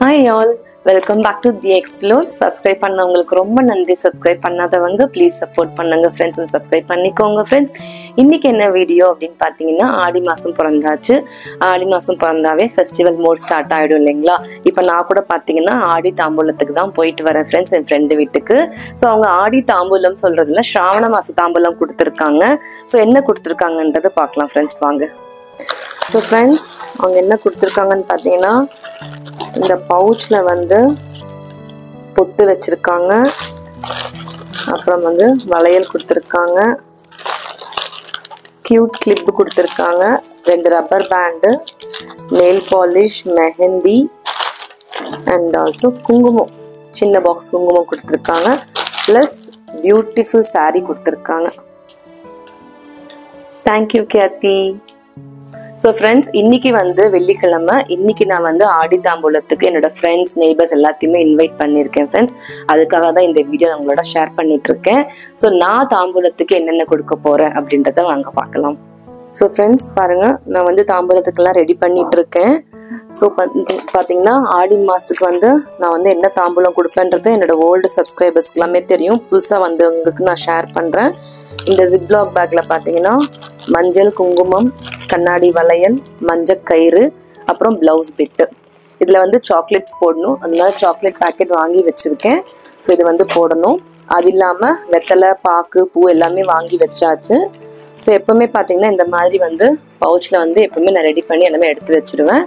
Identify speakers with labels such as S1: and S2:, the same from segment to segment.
S1: Hi all, welcome back to The Explore. Subscribe பண்ணவங்களுக்கு ரொம்ப நன்றி. Subscribe பண்ணாதவங்க please support பண்ணுங்க friends and subscribe பண்ணிக்கோங்க friends. இன்னைக்கு என்ன வீடியோ அப்படின்னு பார்த்தீங்கன்னா ஆடி மாசம் பிறந்தாச்சு. ஆடி மாசம் பிறந்தாவே ஃபெஸ்டிவல் மோட் ஸ்டார்ட் ஆயிடும் இல்லைங்களா? இப்போ நான் கூட பார்த்தீங்கன்னா ஆடி தாம்பூலத்துக்கு தான் போயிட்டு வரேன் ஃப்ரெண்ட்ஸ், என் ஃப்ரெண்டு வீட்டுக்கு. ஸோ அவங்க ஆடி தாம்பூலம் சொல்றதுல ஸ்ராவண மாச தாம்பூலம் கொடுத்துருக்காங்க. ஸோ என்ன கொடுத்துருக்காங்கன்றது பார்க்கலாம் ஃப்ரெண்ட்ஸ், வாங்க. ஸோ ஃப்ரெண்ட்ஸ், அவங்க என்ன கொடுத்துருக்காங்கன்னு பார்த்தீங்கன்னா இந்த பவுச்ல வந்து பொட்டு வச்சிருக்காங்க, அப்புறம் வந்து வளையல் கொடுத்துருக்காங்க, கியூட் கிளிப் கொடுத்துருக்காங்க, 2 rubber pant, nail polish, mehndi and also குங்குமம், சின்ன பாக்ஸ் குங்குமம் கொடுத்துருக்காங்க, ப்ளஸ் பியூட்டிஃபுல் சாரீ கொடுத்துருக்காங்க. தேங்க்யூ கேத்தி. ஸோ ஃப்ரெண்ட்ஸ், இன்னைக்கு வந்து வெள்ளிக்கிழமை. இன்னைக்கு நான் வந்து ஆடி தாம்பூலத்துக்கு என்னோட ஃப்ரெண்ட்ஸ் நெய்பர்ஸ் எல்லாத்தையுமே இன்வைட் பண்ணியிருக்கேன் ஃப்ரெண்ட்ஸ். அதுக்காக தான் இந்த வீடியோ உங்களோட ஷேர் பண்ணிட்டு இருக்கேன். ஸோ நான் தாம்பூலத்துக்கு என்னென்ன கொடுக்க போறேன் அப்படின்றத வாங்க பார்க்கலாம். ஸோ ஃப்ரெண்ட்ஸ் பாருங்க, நான் வந்து தாம்பூலத்துக்கெல்லாம் ரெடி பண்ணிட்டு இருக்கேன். ஸோ பார்த்தீங்கன்னா ஆடி மாதத்துக்கு வந்து நான் வந்து என்ன தாம்பூலம் கொடுப்பேன்றது என்னோட ஓல்டு சப்ஸ்கிரைபர்ஸ்க்கு எல்லாமே தெரியும். புதுசாக வந்து உங்களுக்கு நான் ஷேர் பண்ணுறேன். இந்த ஜிப்லாக் பேக்ல பார்த்தீங்கன்னா மஞ்சள், குங்குமம், கண்ணாடி வளையல், மஞ்சள் கயிறு, அப்புறம் பிளவுஸ் பிட்டு. இதில் வந்து சாக்லேட்ஸ் போடணும், அதனால சாக்லேட் பேக்கெட் வாங்கி வச்சுருக்கேன். ஸோ இது வந்து போடணும். அது இல்லாமல் வெத்தலை, பாக்கு, பூ எல்லாமே வாங்கி வச்சாச்சு. ஸோ எப்போவுமே பார்த்தீங்கன்னா இந்த மாதிரி வந்து பவுச்சில் வந்து எப்போவுமே நான் ரெடி பண்ணி எல்லாமே எடுத்து வச்சுருவேன்.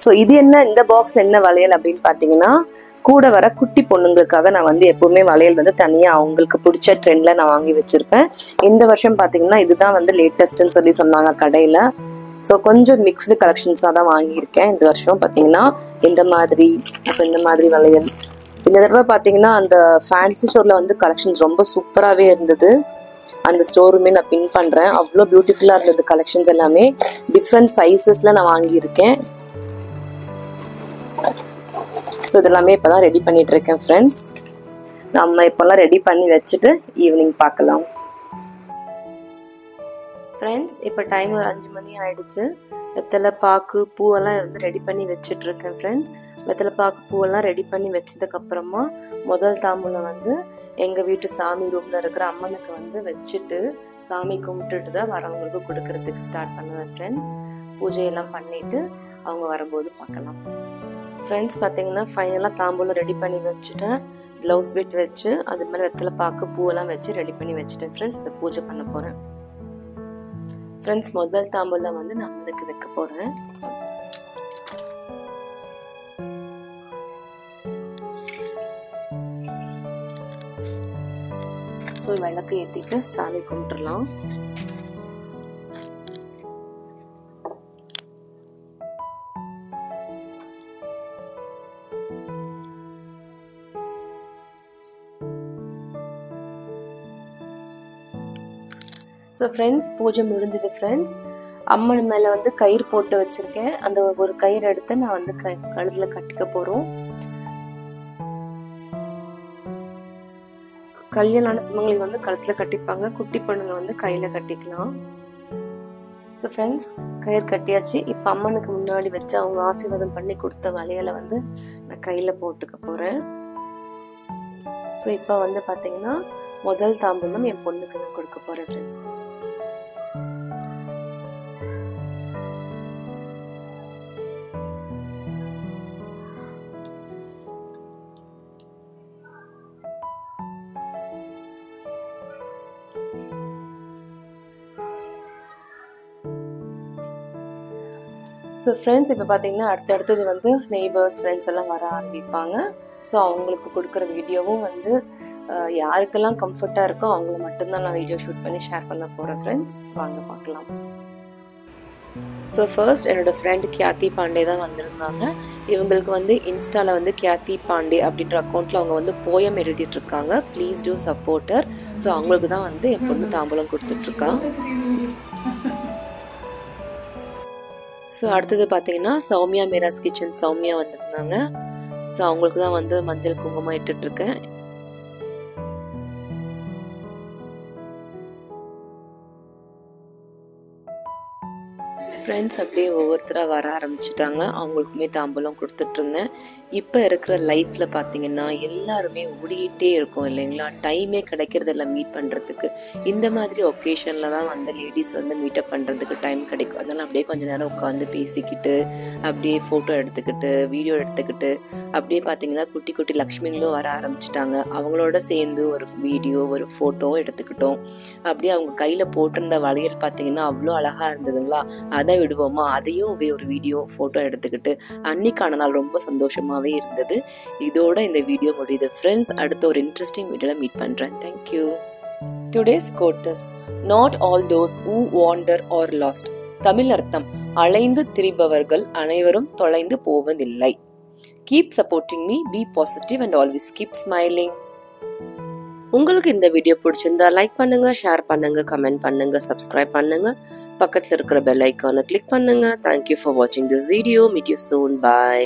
S1: ஸோ இது என்ன, இந்த பாக்ஸில் என்ன வளையல் அப்படின்னு பார்த்தீங்கன்னா கூட வர குட்டி பொண்ணுங்களுக்காக நான் வந்து எப்போவுமே வளையல் வந்து தனியாக அவங்களுக்கு பிடிச்ச ட்ரெண்டில் நான் வாங்கி வச்சுருப்பேன். இந்த வருஷம் பார்த்தீங்கன்னா இதுதான் வந்து லேட்டஸ்ட்டுன்னு சொல்லி சொன்னாங்க கடையில். ஸோ கொஞ்சம் மிக்ஸ்டு கலெக்ஷன்ஸாக தான் வாங்கியிருக்கேன் இந்த வருஷம். பார்த்தீங்கன்னா இந்த மாதிரி, அப்புறம் இந்த மாதிரி வளையல். இந்த தடவை பார்த்தீங்கன்னா அந்த ஃபேன்சி ஸ்டோரில் வந்து கலெக்ஷன்ஸ் ரொம்ப சூப்பராகவே இருந்தது. அந்த ஸ்டோருமே நான் பின் பண்ணுறேன். அவ்வளோ பியூட்டிஃபுல்லாக இருந்தது கலெக்ஷன்ஸ் எல்லாமே. டிஃப்ரெண்ட் சைஸஸில் நான் வாங்கியிருக்கேன். ஸோ இதெல்லாமே இப்போ தான் ரெடி பண்ணிட்டு இருக்கேன் ஃப்ரெண்ட்ஸ். நம்ம இப்போல்லாம் ரெடி பண்ணி வச்சுட்டு ஈவினிங் பார்க்கலாம் ஃப்ரெண்ட்ஸ். இப்போ டைம் ஒரு 5 மணி ஆயிடுச்சு. வெத்தலை, பாக்கு, பூவெல்லாம் வந்து ரெடி பண்ணி வச்சுட்டு இருக்கேன் ஃப்ரெண்ட்ஸ். வெத்தலை, பாக்கு, பூவெல்லாம் ரெடி பண்ணி வச்சதுக்கப்புறமா முதல் தாம்பூலம் வந்து எங்கள் வீட்டு சாமி ரூமில் இருக்கிற அம்மனுக்கு வந்து வச்சுட்டு சாமி கும்பிட்டுட்டு தான் வரவங்களுக்கு கொடுக்கறதுக்கு ஸ்டார்ட் பண்ணுவேன் ஃப்ரெண்ட்ஸ். பூஜையெல்லாம் பண்ணிவிட்டு அவங்க வரும்போது பார்க்கலாம் ஃப்ரெண்ட்ஸ். பார்த்தீங்கன்னா ஃபைனலாக தாம்பூலம் ரெடி பண்ணி வச்சுட்டேன். ப்ளவுஸ் பிட் வச்சு அது மாதிரி வெத்தலை, பாக்கு, பூவெல்லாம் வச்சு ரெடி பண்ணி வச்சுட்டேன் ஃப்ரெண்ட்ஸ். இதை பூஜை பண்ண போகிறேன் ஃப்ரெண்ட்ஸ். முதல் தாம்பூலம் வந்து நான் அதுக்கு வைக்க போகிறேன். ஸோ விளக்கு ஏற்றிட்டு சாமி கும்பிட்டுலாம். ஸோ ஃப்ரெண்ட்ஸ், பூஜை முடிஞ்சது ஃப்ரெண்ட்ஸ். அம்மன் மேலே வந்து கயிறு போட்டு வச்சுருக்கேன். அந்த ஒரு கயிறு எடுத்து நான் வந்து கழுத்தில் கட்டிக்க போகிறோம். கல்யாணான சுமங்கலி வந்து கழுத்தில் கட்டிப்பாங்க, குட்டி பொண்ணுங்க வந்து கையில் கட்டிக்கலாம். ஸோ ஃப்ரெண்ட்ஸ், கயிறு கட்டியாச்சு. இப்போ அம்மனுக்கு முன்னாடி வச்சு அவங்க ஆசீர்வாதம் பண்ணி கொடுத்த வளையலை வந்து நான் கையில் போட்டுக்க போகிறேன். ஸோ இப்போ வந்து பார்த்தீங்கன்னா முதல் தாம்பூலம் என் பொண்ணுக்கு நான் கொடுக்க போகிறேன் ஃப்ரெண்ட்ஸ். ஸோ ஃப்ரெண்ட்ஸ், இப்போ பார்த்தீங்கன்னா அடுத்தடுத்தது வந்து நெய்பர்ஸ், ஃப்ரெண்ட்ஸ் எல்லாம் வர ஆரம்பிப்பாங்க. ஸோ அவங்களுக்கு கொடுக்குற வீடியோவும் வந்து யாருக்கெல்லாம் கம்ஃபர்ட்டாக இருக்கோ அவங்கள மட்டும்தான் நான் வீடியோ ஷூட் பண்ணி ஷேர் பண்ண போகிறேன் ஃப்ரெண்ட்ஸ். வாங்க பார்க்கலாம். ஸோ ஃபர்ஸ்ட் என்னோடய ஃப்ரெண்ட் கியாத்தி பாண்டே தான் வந்திருந்தாங்க. இவங்களுக்கு வந்து இன்ஸ்டாவில் வந்து கியாத்தி பாண்டே அப்படின்ற அக்கௌண்ட்டில் அவங்க வந்து போயம் எழுதிட்டுருக்காங்க. Please do support her. ஸோ அவங்களுக்கு தான் வந்து என் பொண்ணு தாம்பூலம் கொடுத்துட்ருக்கா. ஸோ அடுத்தது பார்த்தீங்கன்னா சௌமியா மீராஸ் கிச்சன் சௌமியா வந்திருந்தாங்க. ஸோ அவங்களுக்கு தான் வந்து மஞ்சள் குங்குமம் இட்டுட்ருக்கேன். ஃப்ரெண்ட்ஸ் அப்படியே ஒவ்வொருத்தராக வர ஆரம்பிச்சிட்டாங்க. அவங்களுக்குமே தாம்பூலம் கொடுத்துட்ருந்தேன். இப்போ இருக்கிற லைஃப்பில் பார்த்தீங்கன்னா எல்லாருமே ஓடிக்கிட்டே இருக்கோம் இல்லைங்களா, டைமே கிடைக்கிறதில்ல மீட் பண்ணுறதுக்கு. இந்த மாதிரி ஒகேஷனில் தான் வந்து லேடிஸ் வந்து மீட்டப் பண்ணுறதுக்கு டைம் கிடைக்கும். அதனால் அப்படியே கொஞ்சம் நேரம் உட்காந்து பேசிக்கிட்டு அப்படியே ஃபோட்டோ எடுத்துக்கிட்டு வீடியோ எடுத்துக்கிட்டு அப்படியே பார்த்தீங்கன்னா குட்டி குட்டி லக்ஷ்மிங்களும் வர ஆரம்பிச்சிட்டாங்க. அவங்களோட சேர்ந்து ஒரு வீடியோ ஒரு ஃபோட்டோவும் எடுத்துக்கிட்டோம். அப்படியே அவங்க கையில் போட்டிருந்த வளையல் பார்த்தீங்கன்னா அவ்வளோ அழகாக இருந்ததுங்களா, அதை விடுவோமா, அதையும் ஒரு வீடியோ ஃபோட்டோ எடுத்துக்கிட்டு அன்னைக்கான நாள் ரொம்ப சந்தோஷமாகவே இருந்தது. இதோட இந்த வீடியோ முடியுது ஃப்ரெண்ட்ஸ். அடுத்த ஒரு இன்ட்ரெஸ்டிங் வீடியோவில் மீட் பண்ணுறேன். Thank you. Today's quote is not all those who wander or lost. Tamil அர்த்தம், அலைந்து திரிபவர்கள் அனைவரும் தொலைந்து போவதில்லை. Keep supporting me, be positive and always keep smiling. உங்களுக்கு இந்த வீடியோ பிடிச்சிருந்தா லைக் பண்ணுங்க, ஷேர் பண்ணுங்க, கமெண்ட் பண்ணுங்க, சப்ஸ்கிரைப் பண்ணுங்க, பக்கத்தில் இருக்கிற பெல் ஐக்கானை கிளிக் பண்ணுங்க. தேங்க்யூ ஃபார் வாட்சிங் this video. Meet you soon. Bye.